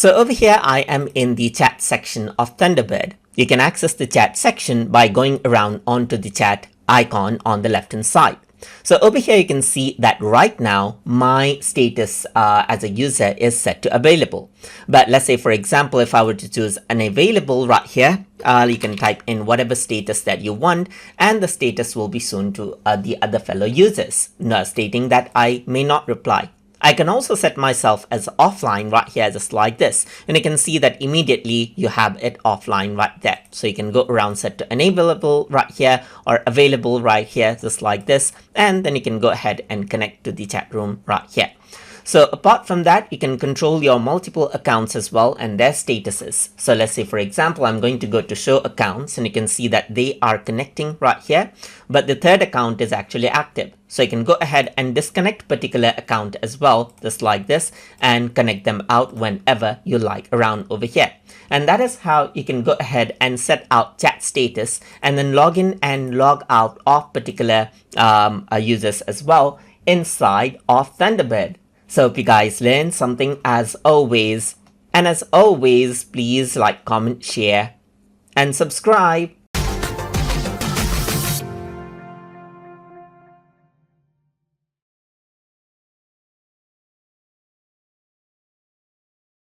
So over here, I am in the chat section of Thunderbird. You can access the chat section by going around onto the chat icon on the left hand side. So over here, you can see that right now my status as a user is set to available. But let's say, for example, if I were to choose unavailable right here, you can type in whatever status that you want, and the status will be shown to the other fellow users, stating that I may not reply. I can also set myself as offline right here, just like this, and you can see that immediately you have it offline right there. So you can go around set to unavailable right here or available right here, just like this, and then you can go ahead and connect to the chat room right here. So apart from that, you can control your multiple accounts as well and their statuses. So let's say, for example, I'm going to go to show accounts, and you can see that they are connecting right here, but the third account is actually active. So you can go ahead and disconnect particular account as well, just like this, and connect them out whenever you like around over here. And that is how you can go ahead and set out chat status and then log in and log out of particular users as well inside of Thunderbird. So hope you guys learned something as always. And as always, please like, comment, share, and subscribe.